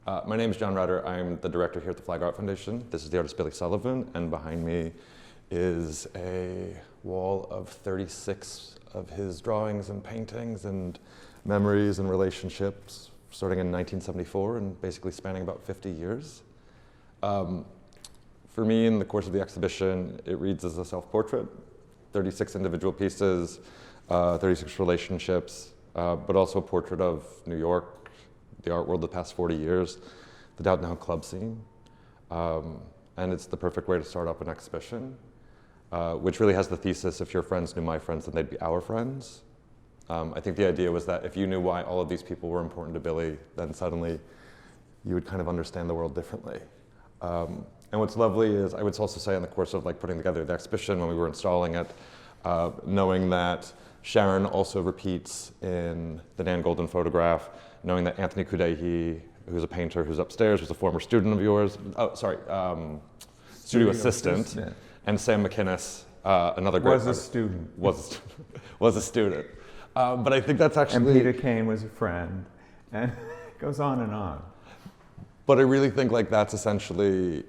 My name is John Rutter. I'm the director here at the Flag Art Foundation. This is the artist Billy Sullivan, and behind me is a wall of 36 of his drawings and paintings and memories and relationships, starting in 1974 and basically spanning about 50 years. For me, in the course of the exhibition, it reads as a self-portrait, 36 individual pieces, 36 relationships, but also a portrait of New York, the art world the past 40 years, the downtown club scene. And it's the perfect way to start up an exhibition, which really has the thesis, if your friends knew my friends, then they'd be our friends. I think the idea was that if you knew why all of these people were important to Billy, then suddenly you would kind of understand the world differently. And what's lovely is, I would also say in the course of putting together the exhibition, when we were installing it, knowing that Sharon also repeats in the Nan Goldin photograph, knowing that Anthony Kudehi, who's a painter who's upstairs, was a former student of yours, studio assistant, and Sam McInnes, another great was a student. Was a student. But I think that's actually... And Peter Kane was a friend, and it goes on and on. But I really think that's essentially,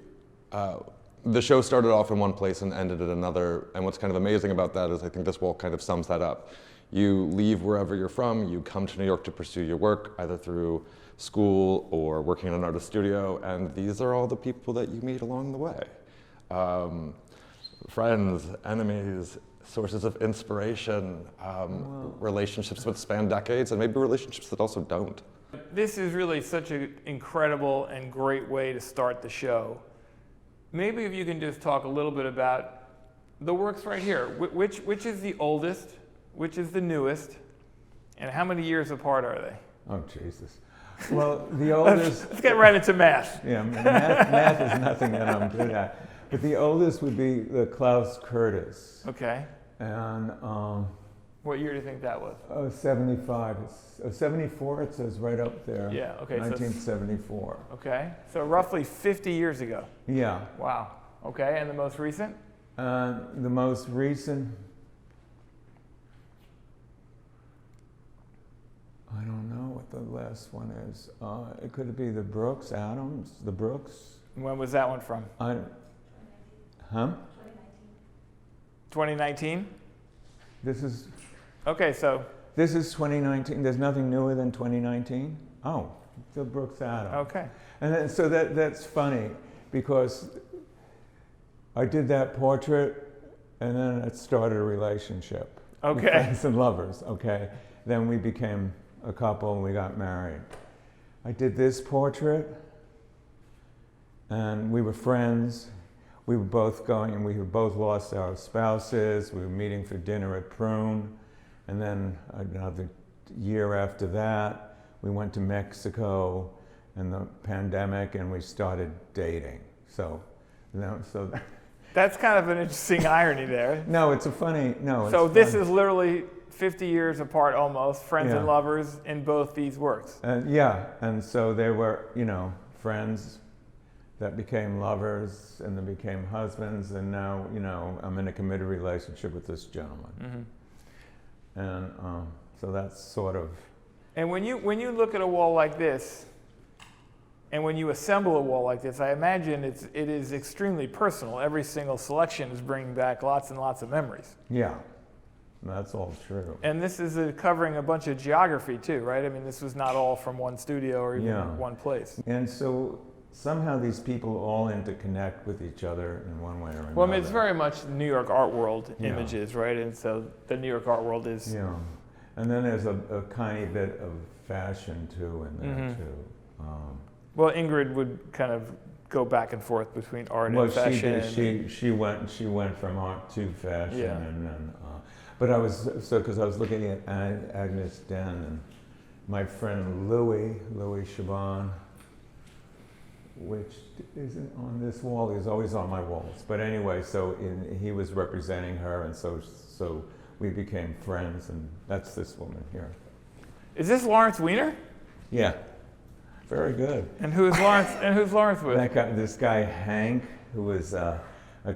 the show started off in one place and ended at another, and what's kind of amazing about that is I think this wall kind of sums that up. You leave wherever you're from, you come to New York to pursue your work, either through school or working in an artist studio, and these are all the people that you meet along the way. Friends, enemies, sources of inspiration, relationships that span decades, and maybe relationships that also don't. This is really such an incredible and great way to start the show. Maybe if you can just talk a little bit about the works right here. Which is the oldest, which is the newest, and how many years apart are they? Oh, Jesus. Well, the oldest... Let's get right into math. Yeah, math is nothing that I'm good at. But the oldest would be the Klaus Curtis. Okay. And... what year do you think that was? 75. 74, it says right up there. Yeah, okay. 1974. Okay, so roughly 50 years ago. Yeah. Wow. Okay, and the most recent? The most recent... I don't know what the last one is. It could be the Brooks, Adams, the Brooks. When was that one from? Huh? 2019? This is... Okay, so... This is 2019. There's nothing newer than 2019? Oh, the Brooks Adams. Okay. And then, so that's funny, because I did that portrait, and then it started a relationship. Okay. With friends and lovers, okay? Then we became a couple and we got married. I did this portrait, and we were friends. We were both going, and we had both lost our spouses. We were meeting for dinner at Prune. And then another year after that, we went to Mexico in the pandemic, and we started dating. So, that's kind of an interesting irony there. No, it's a funny, no. So this is literally 50 years apart almost, friends and lovers in both these works. Yeah, and so they were, friends that became lovers, and then became husbands, and now, I'm in a committed relationship with this gentleman. Mm-hmm. And so that's sort of... And when you look at a wall like this, and when you assemble a wall like this, I imagine it is extremely personal. Every single selection is bringing back lots and lots of memories. Yeah, that's all true. And this is covering a bunch of geography too, right? I mean, this was not all from one studio or even one place. And so somehow these people all interconnect with each other in one way or another. Well, I mean, it's very much the New York art world images, right? And so the New York art world is... Yeah. And then there's a tiny bit of fashion too in there too. Well, Ingrid would kind of go back and forth between art and fashion. She went from art to fashion, and then. But because I was looking at Agnes Den and my friend Louis Chabon, which isn't on this wall. He's always on my walls. But anyway, he was representing her, and so we became friends, and that's this woman here. Is this Lawrence Weiner? Yeah. Very good. And who's Lawrence with? This guy Hank, who was a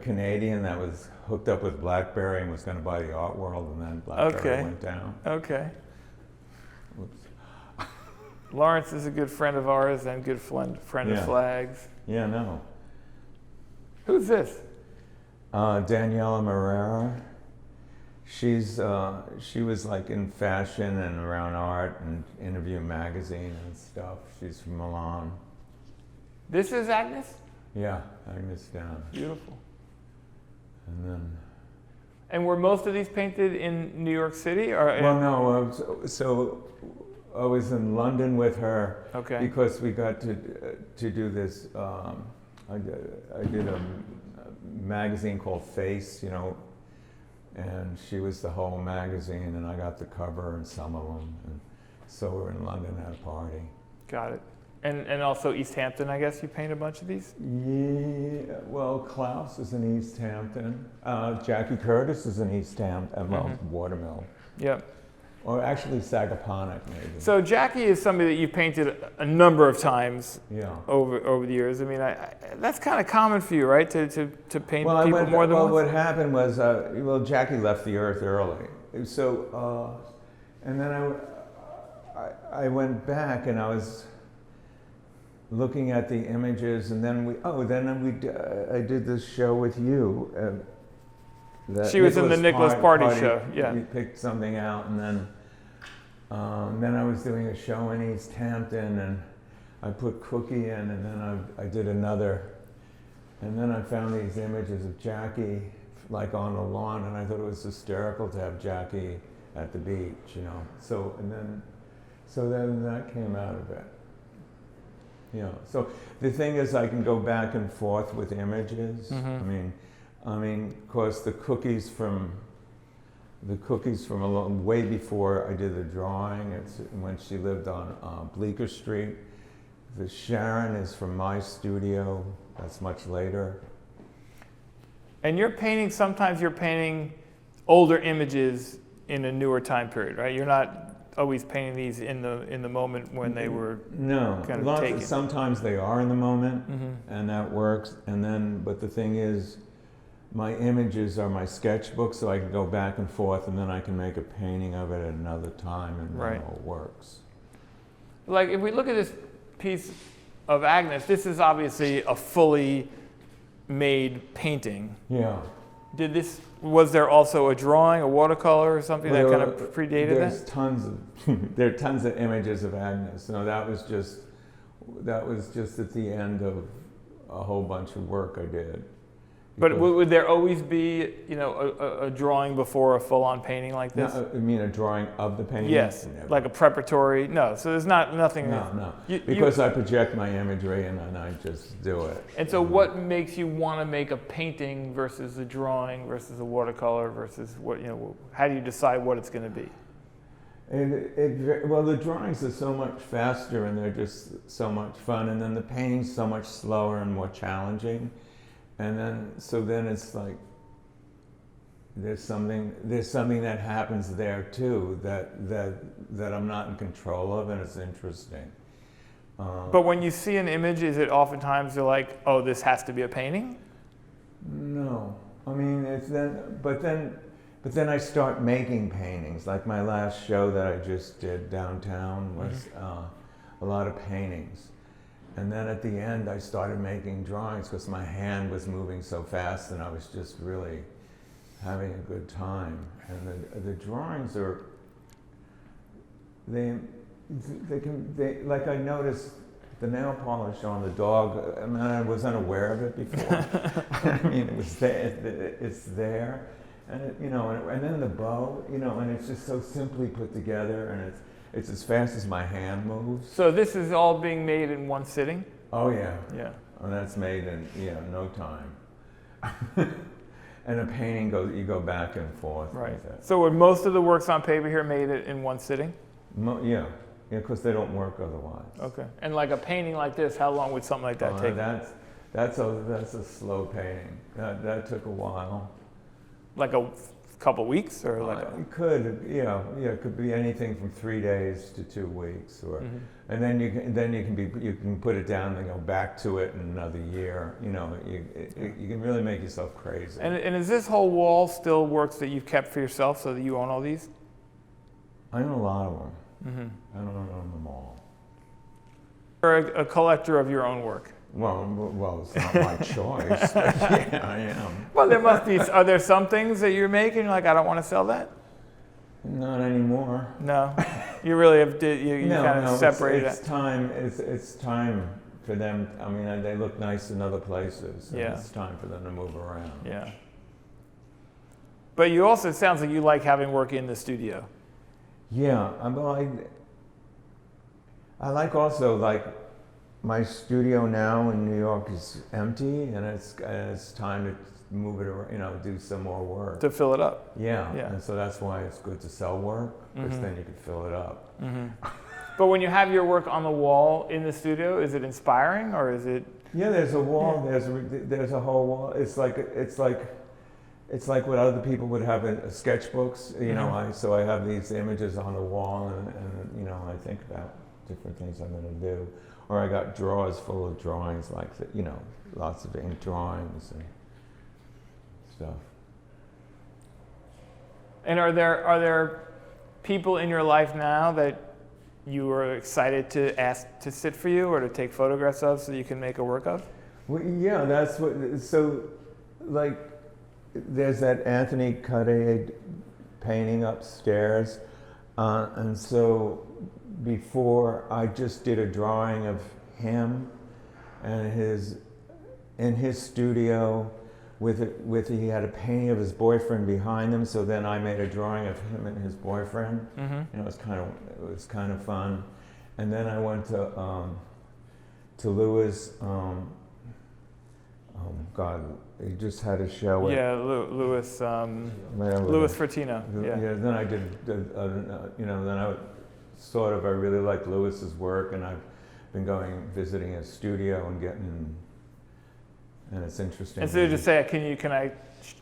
Canadian that was hooked up with BlackBerry and was going to buy the art world, and then BlackBerry went down. Okay. Whoops. Lawrence is a good friend of ours and good friend of Flag's. Yeah, no. Who's this? Daniela Marrera. She was like in fashion and around art and Interview magazine and stuff. She's from Milan. This is Agnes? Yeah, Agnes Down. Beautiful. And then. And were most of these painted in New York City, or? Well, no. So I was in London with her. Okay. Because we got to do this. I did a magazine called Face, you know, and she was the whole magazine, and I got the cover and some of them. And so we're in London at a party. Got it. And also East Hampton, I guess you paint a bunch of these? Yeah, well, Klaus is in East Hampton. Jackie Curtis is in East Hampton, well, Watermill. Yep. Or actually Sagaponack, maybe. So Jackie is somebody that you've painted a number of times over the years. I mean, that's kind of common for you, right? To paint people more than once? What happened was, Jackie left the earth early. So, and then I went back and I was looking at the images, and then I did this show with you. She was in the Nicholas Party show. Yeah. We picked something out, and then I was doing a show in East Hampton, and I put Cookie in, and then I did another, and then I found these images of Jackie like on the lawn, and I thought it was hysterical to have Jackie at the beach, you know. So then that came out of it. You know, so the thing is, I can go back and forth with images. Mm-hmm. I mean, of course, the cookies from a long way before I did the drawing. It's when she lived on Bleecker Street. The Sharon is from my studio. That's much later. And sometimes you're painting older images in a newer time period, right? You're not always painting these in the moment when they were kind of taken. Sometimes they are in the moment, and that works. But the thing is, my images are my sketchbook, so I can go back and forth, and then I can make a painting of it at another time, and then it all works. Like, if we look at this piece of Agnes, this is obviously a fully made painting. Yeah. Was there also a drawing, a watercolor, or something that kind of predated that? There are tons of images of Agnes. No, that was just at the end of a whole bunch of work I did. But would there always be, a drawing before a full-on painting like this? No, you mean a drawing of the painting? Yes, Never. like a preparatory. No, so there's nothing. No, because I project my imagery and then I just do it. And so, what makes you want to make a painting versus a drawing versus a watercolor versus what? How do you decide what it's going to be? Well, the drawings are so much faster and they're just so much fun, and then the painting's so much slower and more challenging. And then it's like there's something that happens there too that I'm not in control of, and it's interesting. But when you see an image, is it oftentimes you're like, oh, this has to be a painting? No, I mean but then I start making paintings. Like my last show that I just did downtown was a lot of paintings. And then at the end, I started making drawings because my hand was moving so fast, and I was just really having a good time. And the drawings are, they like I noticed the nail polish on the dog. I mean, I was unaware of it before. I mean, it was there. It's there, and and then the bow, and it's just so simply put together, and it's as fast as my hand moves. So this is all being made in one sitting? Oh yeah. Yeah. And that's made in no time. And a painting you go back and forth. Right. With it. So were most of the works on paper here made in one sitting? Yeah, because they don't work otherwise. Okay. And like a painting like this, how long would something like that take? That's a slow painting. That took a while. Like a couple weeks, or like it could be anything from 3 days to 2 weeks, or and then you can put it down and go back to it in another year. You can really make yourself crazy. And is this whole wall still works that you've kept for yourself, so that you own all these? I own a lot of them. I don't own them all. You're a collector of your own work. Well, it's not my choice, but yeah, I am. Well, there must be. Are there some things that you're making like I don't want to sell that? Not anymore. No, you really have. You kind of separate it's it. time. It's time for them. I mean, they look nice in other places. And Yeah. It's time for them to move around. Yeah. But you also, it sounds like you like having work in the studio. Yeah. I like also like my studio now in New York is empty, and it's time to move it around. Do some more work. To fill it up. Yeah. Yeah. And so that's why it's good to sell work, because then you can fill it up. But when you have your work on the wall in the studio, is it inspiring or is it? Yeah, there's a wall. Yeah. There's a whole wall. It's like what other people would have in sketchbooks. You know, so I have these images on the wall, and I think about different things I'm going to do. Or I got drawers full of drawings, like lots of ink drawings and stuff. And are there people in your life now that you are excited to ask to sit for you or to take photographs of so you can make a work of? Well, yeah, that's what. So, like, there's that Anthony Cuddy painting upstairs, and so before I just did a drawing of him and in his studio he had a painting of his boyfriend behind him, so then I made a drawing of him and his boyfriend. It was kind of fun. And then I went to Lewis. God, he just had a show. Louis Fertino. Yeah. Then I did. Then I really liked Lewis's work, and I've been visiting his studio and getting. And it's interesting. And so you just say, can I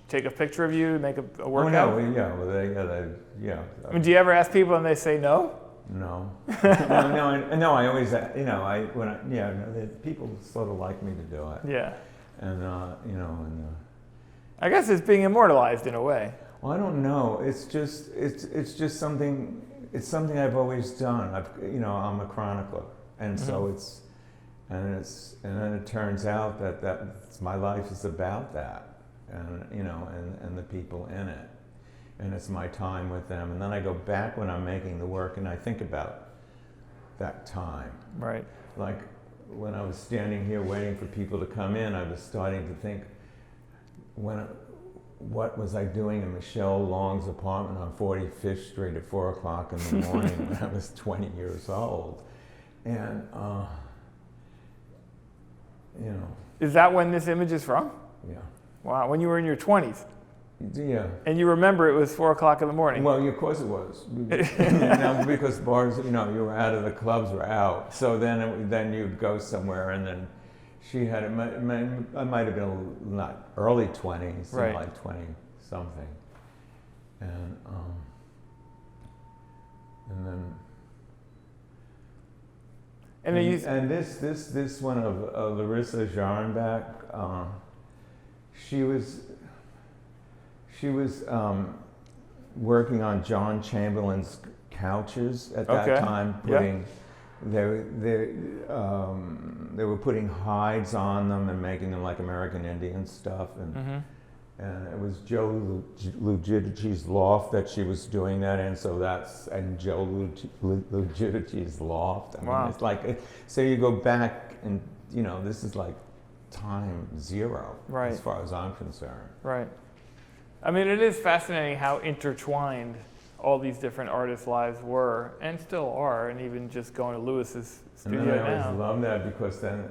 take a picture of you to make a workout? Oh no, yeah, well, yeah. I mean, do you ever ask people and they say no? No. No, I always, people sort of like me to do it. Yeah. And, I guess it's being immortalized in a way. Well, I don't know. It's just something, it's something I've always done. I'm a chronicler. And so and then it turns out that my life is about that, and the people in it, and it's my time with them. And then I go back when I'm making the work, and I think about that time. Right. Like when I was standing here waiting for people to come in, I was starting to think, what was I doing in Michelle Long's apartment on 45th Street at 4 o'clock in the morning when I was 20 years old, and. Is that when this image is from? Yeah. Wow, when you were in your 20s. Yeah. And you remember it was 4 o'clock in the morning. Well, of course it was. Because bars, you were out of the clubs were out. So then you'd go somewhere, and then she had I might have been not early 20s, right. Like 20 something, and then. And this one of Larissa Jarnbach, she was working on John Chamberlain's couches at that time, they were putting hides on them and making them like American Indian stuff, and it was Joe Lugitici's loft that she was doing that in, and Joe Lugitici's loft. I mean, it's like, so you go back and, this is like time zero, right, as far as I'm concerned. Right. I mean, it is fascinating how intertwined all these different artists' lives were and still are, and even just going to Lewis's studio now. And then I always love that, because then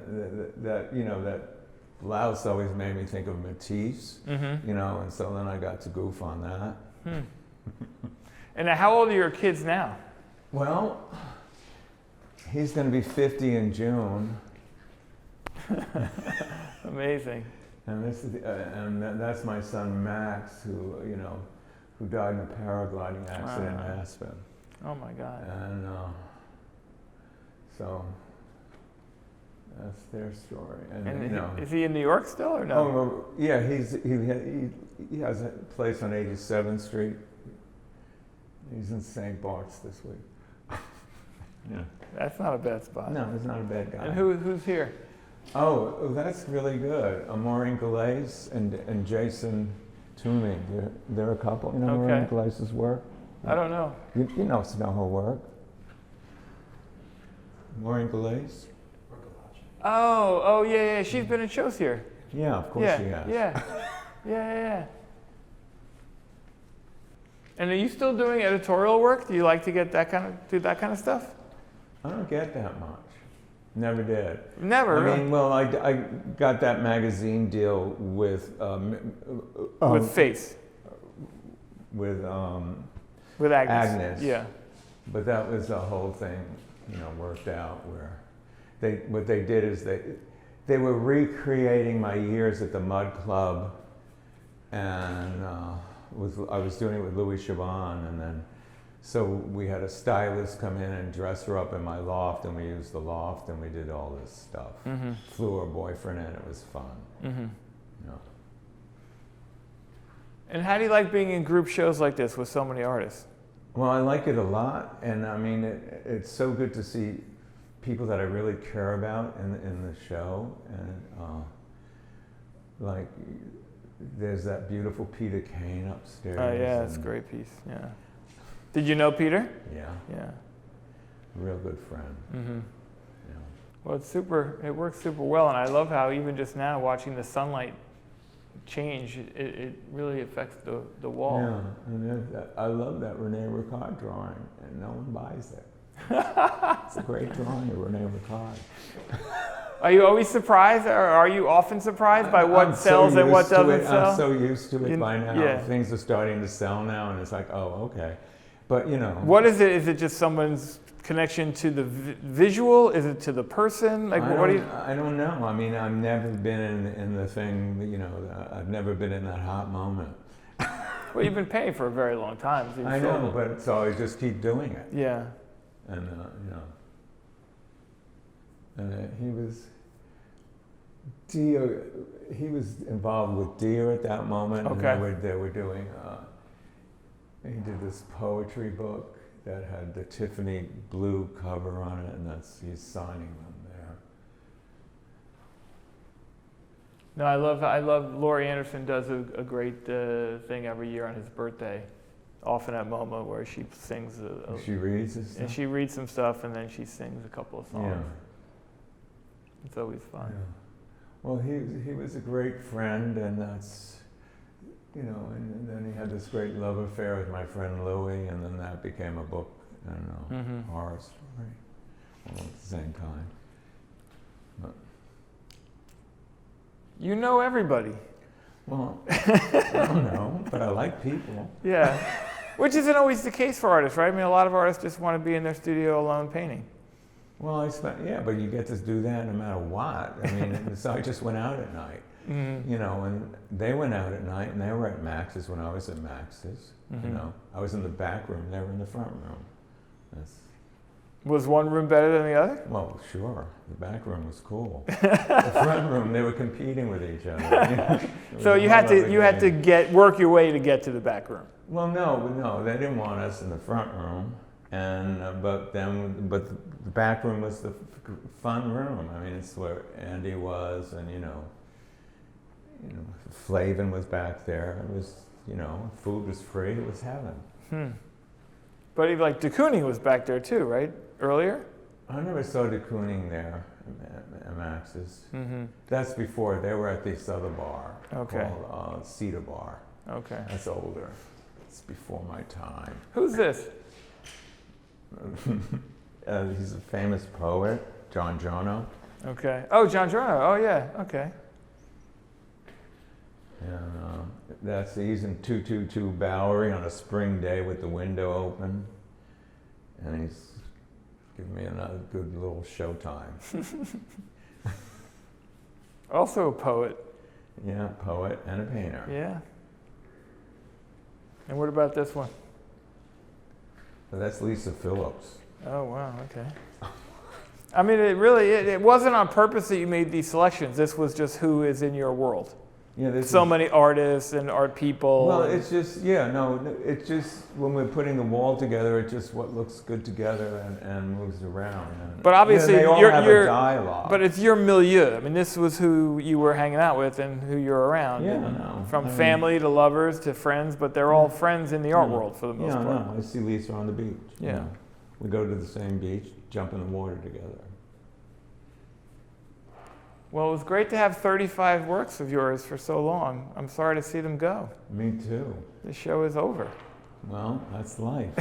that blouse always made me think of Matisse, and so then I got to goof on that. And how old are your kids now? Well, he's going to be 50 in June. Amazing. And that's my son Max, who died in a paragliding accident in Aspen. Oh my God. And so that's their story. And is he in New York still or no? Oh yeah, he has a place on 87th Street. He's in St. Bart's this week. Yeah. That's not a bad spot. No, he's not a bad guy. And who's here? Oh, that's really good. Maureen Galais and Jason Toomey. They're a couple. You know Okay. Maureen Galais's work? I don't know. You know her work. Maureen Galais? Oh, yeah. She's been in shows here. Yeah, of course she has. Yeah. And are you still doing editorial work? Do you like to do that kind of stuff? I don't get that much. Never did. Never. I mean, well, I got that magazine deal with with Face. with Agnes. Yeah. But that was the whole thing, worked out where what they did is they were recreating my years at the Mud Club, and I was doing it with Louis Chabon, and then so we had a stylist come in and dress her up in my loft, and we used the loft, and we did all this stuff. Mm-hmm. Flew her boyfriend in. It was fun. Mm-hmm. Yeah. And how do you like being in group shows like this with so many artists? Well, I like it a lot, and I mean, it's so good to see people that I really care about in the show, and like there's that beautiful Peter Kane upstairs. Oh yeah, it's a great piece. Yeah. Did you know Peter? Yeah. Yeah. Real good friend. Mm-hmm. Yeah. Well, it works super well, and I love how even just now watching the sunlight change, it really affects the wall. Yeah, and I love that Rene Ricard drawing, and no one buys it. It's a great drawing of Rene Ricard. Are you always surprised, or are you often surprised by what sells and what doesn't sell? I'm so used to it by now. Yeah. Things are starting to sell now, and it's like, oh, okay. But What is it? Is it just someone's connection to the visual? Is it to the person? Like, what do you? I don't know. I mean, I've never been in the thing. I've never been in that hot moment. Well, you've been paying for a very long time. So I know, but so I just keep doing it. Yeah. And he was involved with Deer at that moment. Okay. And they were doing. He did this poetry book that had the Tiffany blue cover on it, and he's signing them there. No, I love. Laurie Anderson does a great thing every year on his birthday, often at MoMA, where she sings. She reads this stuff? And she reads some stuff, and then she sings a couple of songs. Yeah. It's always fun. Yeah. Well, he was a great friend, and that's. And then he had this great love affair with my friend Louis, and then that became a book, horror story, all at the same time. But, You know everybody. well, I don't know, but I like people. Yeah. Which isn't always the case for artists, right? I mean, a lot of artists just want to be in their studio alone painting. Well, but you get to do that no matter what. I mean, so I just went out at night. Mm-hmm. And they went out at night, and they were at Max's when I was at Max's. Mm-hmm. I was in the back room, they were in the front room. Was one room better than the other? Well, sure. The back room was cool. The front room, they were competing with each other. So you had to work your way to get to the back room. Well, no, they didn't want us in the front room, but the back room was the fun room. I mean, it's where Andy was, and Flavin was back there. It was, food was free. It was heaven. But even like de Kooning was back there too, right? Earlier? I never saw de Kooning there at Max's. Mm-hmm. That's before. They were at this other bar called Cedar Bar. Okay. That's older. It's before my time. Who's this? He's a famous poet, John Jono. Okay. Oh, John Jono. Oh, yeah. Okay. And he's in 222 Bowery on a spring day with the window open. And he's giving me another good little showtime. Also a poet. Yeah, poet and a painter. Yeah. And what about this one? So that's Lisa Phillips. Oh, wow. Okay. I mean, it wasn't on purpose that you made these selections. This was just who is in your world. so many artists and art people. Well, it's just, it's just when we're putting the wall together, it's just what looks good together and moves around. And, but obviously, they all have a dialogue. But it's your milieu. I mean, this was who you were hanging out with and who you're around. Yeah, no. From family to lovers to friends, but they're all friends in the art world for the most part. No, I see Lisa on the beach. Yeah. We go to the same beach, jump in the water together. Well, it was great to have 35 works of yours for so long. I'm sorry to see them go. Me too. The show is over. Well, that's life.